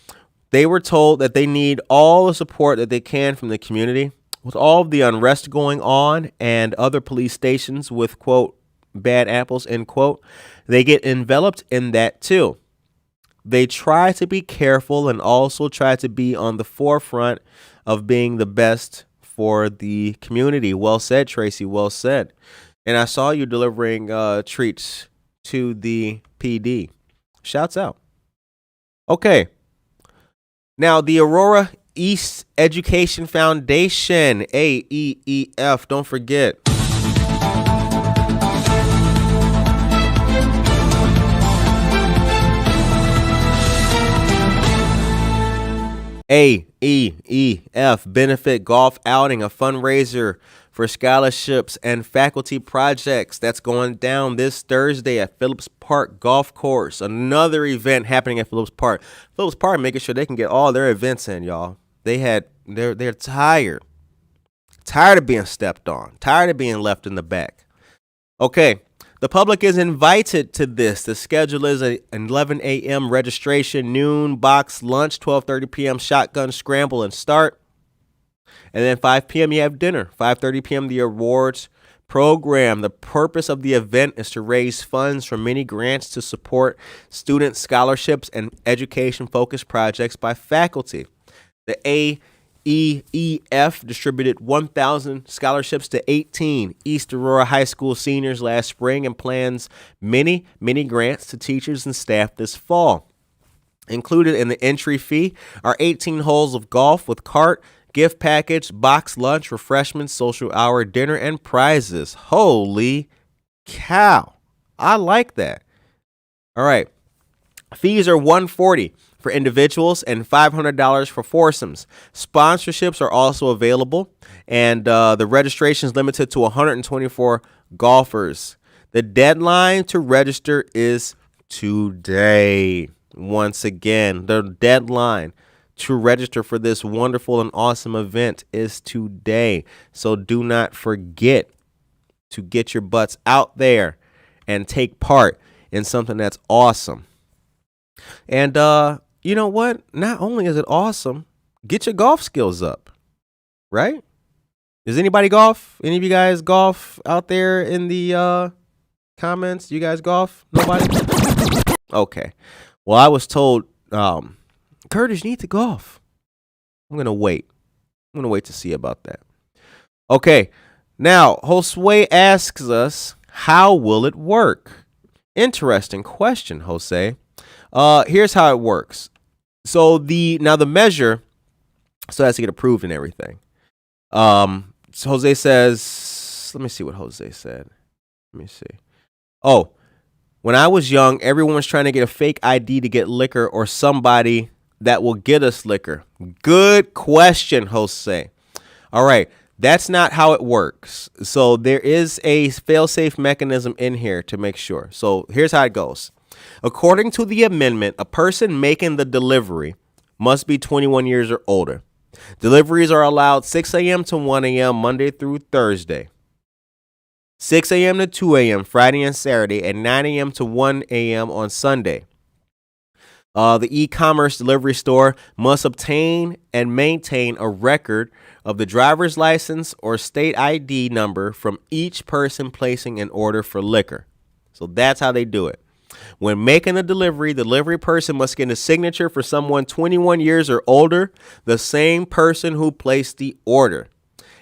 they were told that they need all the support that they can from the community. With all of the unrest going on and other police stations with, quote, bad apples, end quote, they get enveloped in that too. They try to be careful and also try to be on the forefront of being the best for the community. Well said, Tracy. Well said. And I saw you delivering treats to the PD. Shouts out. Okay. Now, the Aurora East Education Foundation, AEEF, don't forget. AEEF Benefit Golf Outing, a fundraiser for scholarships and faculty projects. That's going down this Thursday at Phillips Park Golf Course. Another event happening at Phillips Park. Phillips Park making sure they can get all their events in, y'all. They're tired of being stepped on, tired of being left in the back. Okay, the public is invited to this. The schedule is an 11 a.m. registration, noon box lunch, 12:30 p.m. shotgun scramble and start. And then 5 p.m. you have dinner. 5:30 p.m. the awards program. The purpose of the event is to raise funds for many grants to support student scholarships and education-focused projects by faculty. The AEEF distributed 1,000 scholarships to 18 East Aurora High School seniors last spring and plans many grants to teachers and staff this fall. Included in the entry fee are 18 holes of golf with cart, gift package, box lunch, refreshments, social hour, dinner, and prizes. Holy cow. I like that. All right. Fees are $140 for individuals and $500 for foursomes. Sponsorships are also available, and the registration is limited to 124 golfers. The deadline to register is today. Once again, the deadline to register for this wonderful and awesome event is today. So do not forget to get your butts out there and take part in something that's awesome. And you know what? Not only is it awesome, get your golf skills up, right? Does anybody golf? Any of you guys golf out there in the comments? You guys golf? Nobody? Okay. Well, I was told, Curtis, you need to golf. I'm going to wait. I'm going to wait to see about that. Okay. Now, Josue asks us, how will it work? Interesting question, Jose. Here's how it works. So the measure still has to get approved and everything. So Jose says, let me see what Jose said. Let me see. Oh, when I was young, everyone was trying to get a fake ID to get liquor or somebody that will get us liquor. Good question, Jose. All right. That's not how it works. So there is a fail-safe mechanism in here to make sure. So here's how it goes. According to the amendment, a person making the delivery must be 21 years or older. Deliveries are allowed 6 a.m. to 1 a.m. Monday through Thursday, 6 a.m. to 2 a.m. Friday and Saturday, and 9 a.m. to 1 a.m. on Sunday. The e-commerce delivery store must obtain and maintain a record of the driver's license or state ID number from each person placing an order for liquor. So that's how they do it. When making a delivery person must get a signature for someone 21 years or older, the same person who placed the order.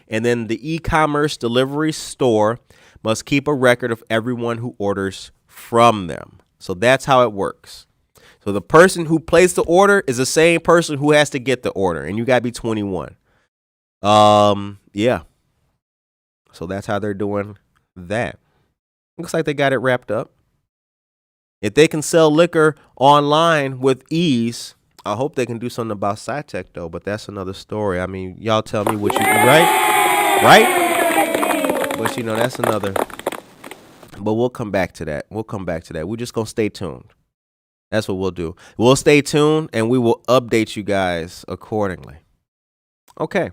And then the e-commerce delivery store must keep a record of everyone who orders from them. So that's how it works. So the person who placed the order is the same person who has to get the order, and you got to be 21. Yeah. So that's how they're doing that. Looks like they got it wrapped up. If they can sell liquor online with ease, I hope they can do something about SciTech, though, but that's another story. I mean, y'all tell me what you, right? But, that's another. But we'll come back to that. We're just going to stay tuned. That's what we'll do. We'll stay tuned, and we will update you guys accordingly. Okay.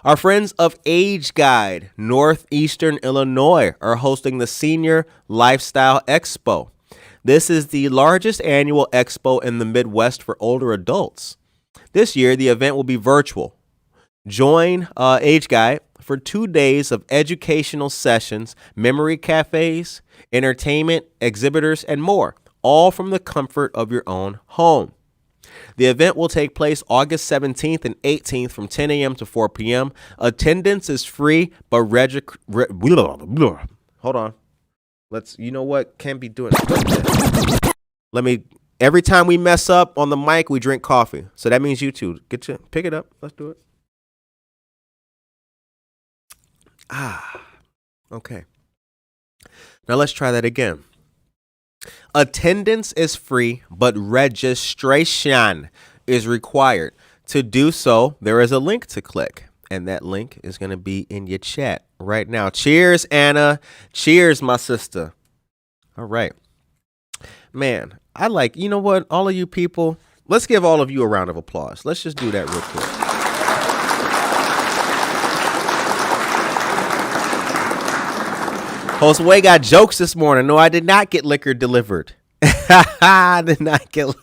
Our friends of Age Guide, Northeastern Illinois, are hosting the Senior Lifestyle Expo. This is the largest annual expo in the Midwest for older adults. This year, the event will be virtual. Join Age Guide for 2 days of educational sessions, memory cafes, entertainment, exhibitors, and more, all from the comfort of your own home. The event will take place August 17th and 18th from 10 a.m. to 4 p.m. Attendance is free, but hold on. Can't be doing every time we mess up on the mic, we drink coffee. So that means you two. Pick it up. Let's do it. Okay. Now let's try that again. Attendance is free, but registration is required. To do so, there is a link to click, and that link is going to be in your chat right now. Cheers, Anna. Cheers, my sister. All right. Man, you know what? All of you people, let's give all of you a round of applause. Let's just do that real quick. Josue got jokes this morning. No, I did not get liquor delivered. I did not get.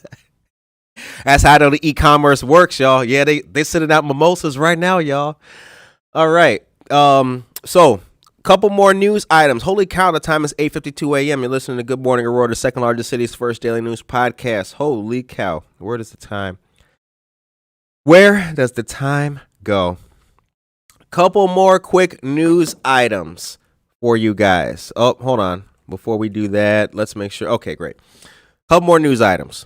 That's how the e-commerce works, y'all. Yeah, they sending out mimosas right now, y'all. All right. So couple more news items. Holy cow, the time is 8:52 a.m. You're listening to Good Morning Aurora, the second largest city's first daily news podcast. Holy cow. Where does the time go? Couple more quick news items for you guys. Oh, hold on. Before we do that, let's make sure. Okay, great. Couple more news items.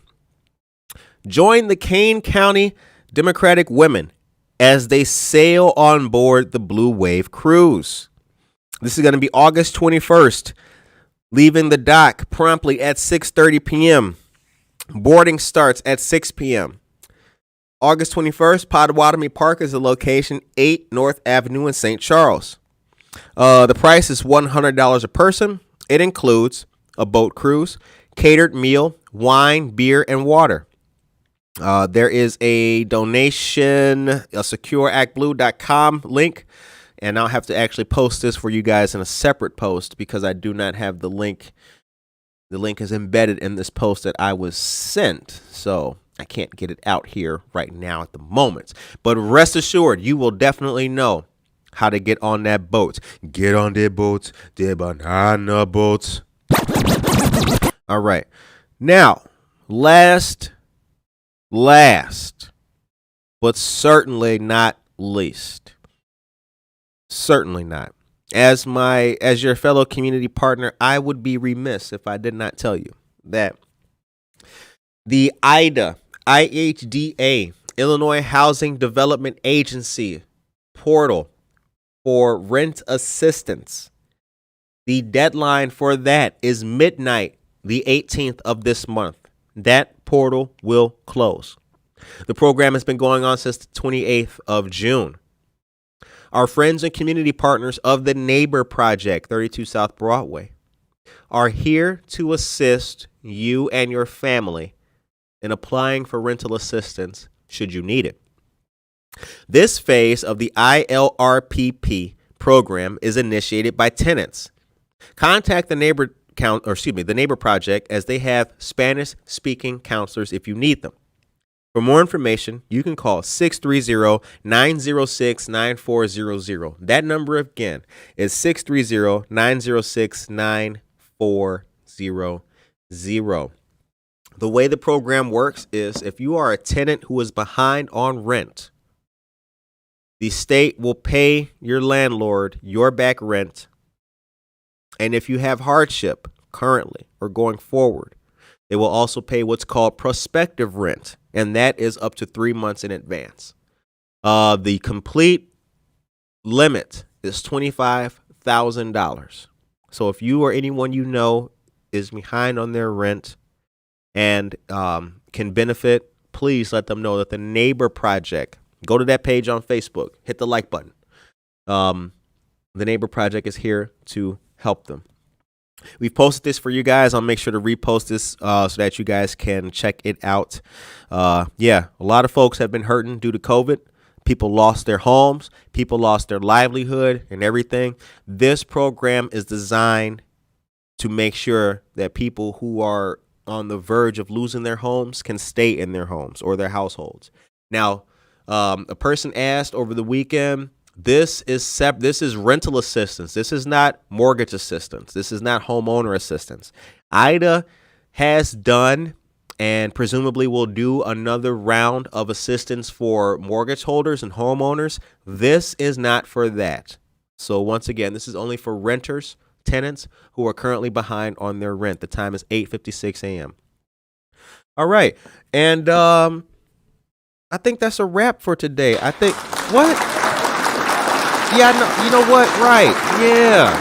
Join the Kane County Democratic women as they sail on board the Blue Wave cruise. This is going to be August 21st, leaving the dock promptly at 6:30 p.m. Boarding starts at 6 p.m. August 21st, Potawatomi Park is the location, 8 North Avenue in St. Charles. The price is $100 a person. It includes a boat cruise, catered meal, wine, beer, and water. There is a donation, a secureactblue.com link, and I'll have to actually post this for you guys in a separate post because I do not have the link. The link is embedded in this post that I was sent, so I can't get it out here right now at the moment. But rest assured, you will definitely know how to get on that boat. Get on their boats, their banana boats. All right. Now, last, but certainly not least. Certainly not. As your fellow community partner, I would be remiss if I did not tell you that the IHDA, Illinois Housing Development Agency portal for rent assistance, the deadline for that is midnight, the 18th of this month. That portal will close. The program has been going on since the 28th of June. Our friends and community partners of the Neighbor Project, 32 South Broadway, are here to assist you and your family in applying for rental assistance should you need it. This phase of the ILRPP program is initiated by tenants. Contact the Neighbor Project, as they have Spanish-speaking counselors if you need them. For more information, you can call 630-906-9400. That number again is 630-906-9400. The way the program works is if you are a tenant who is behind on rent, the state will pay your landlord your back rent. And if you have hardship currently or going forward, they will also pay what's called prospective rent, and that is up to 3 months in advance. The complete limit is $25,000. So if you or anyone you know is behind on their rent and can benefit, please let them know that the Neighbor Project, go to that page on Facebook, hit the like button. The Neighbor Project is here to help them. We've posted this for you guys. I'll make sure to repost this so that you guys can check it out. A lot of folks have been hurting due to COVID. People lost their homes. People lost their livelihood and everything. This program is designed to make sure that people who are on the verge of losing their homes can stay in their homes or their households. Now, a person asked over the weekend, This is rental assistance. This is not mortgage assistance. This is not homeowner assistance. IDA has done and presumably will do another round of assistance for mortgage holders and homeowners. This is not for that. So once again, this is only for renters, tenants who are currently behind on their rent. The time is 8:56 a.m. All right. And I think that's a wrap for today. What? Yeah, no, you know what? Right. Yeah.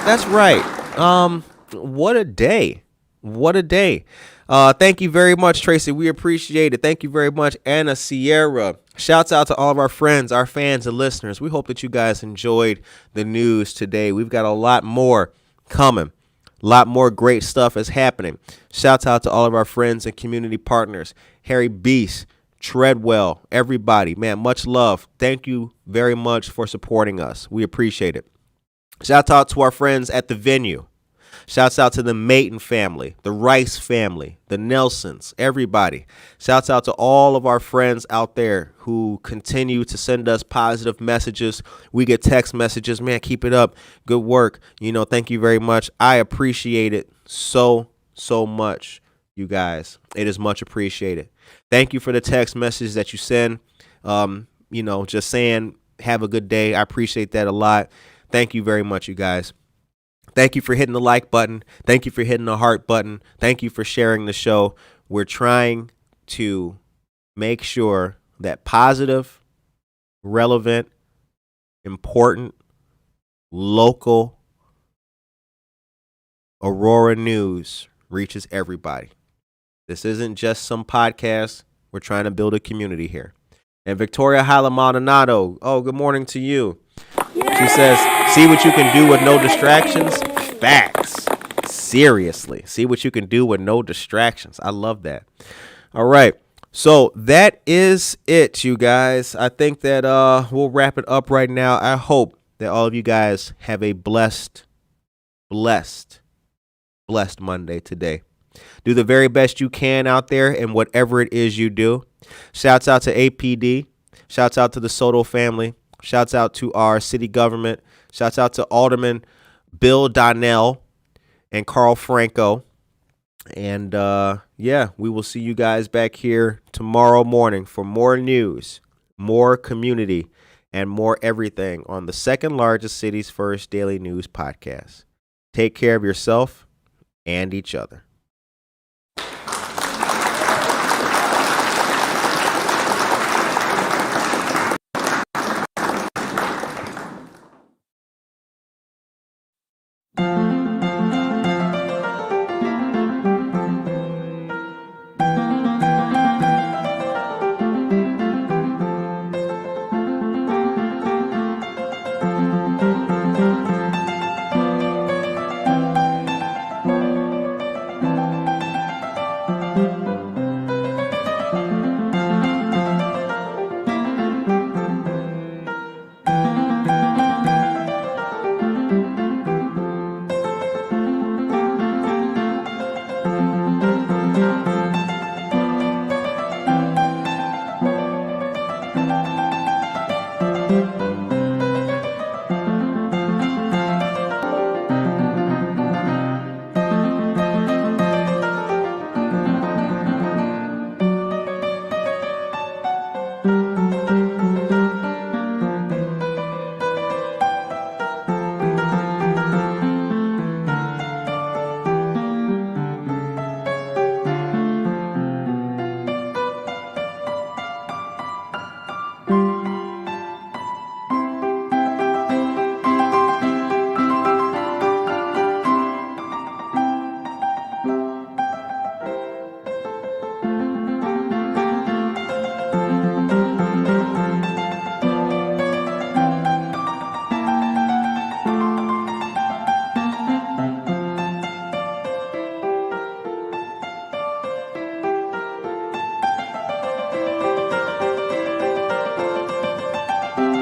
That's right. What a day. What a day. Thank you very much, Tracy. We appreciate it. Thank you very much, Anna, Sierra. Shouts out to all of our friends, our fans, and listeners. We hope that you guys enjoyed the news today. We've got a lot more coming. A lot more great stuff is happening. Shouts out to all of our friends and community partners. Harry Beast, Treadwell, everybody, man, much love. Thank you very much for supporting us. We appreciate it. Shout out to our friends at the venue. Shouts out to the Mayton family, the Rice family, the Nelsons, everybody. Shouts out to all of our friends out there who continue to send us positive messages. We get text messages, man, keep it up. Good work. Thank you very much. I appreciate it so much, you guys. It is much appreciated. Thank you for the text message that you send, just saying have a good day. I appreciate that a lot. Thank you very much, you guys. Thank you for hitting the like button. Thank you for hitting the heart button. Thank you for sharing the show. We're trying to make sure that positive, relevant, important, local Aurora news reaches everybody. This isn't just some podcast. We're trying to build a community here. And Victoria Hala Maldonado, good morning to you. Yay! She says, see what you can do with no distractions? Facts. Seriously. See what you can do with no distractions. I love that. All right. So that is it, you guys. I think that we'll wrap it up right now. I hope that all of you guys have a blessed Monday today. Do the very best you can out there in whatever it is you do. Shouts out to APD. Shouts out to the Soto family. Shouts out to our city government. Shouts out to Alderman Bill Donnell and Carl Franco. And we will see you guys back here tomorrow morning for more news more community, and more everything on the second largest city's first daily news podcast. Take care of yourself and each other.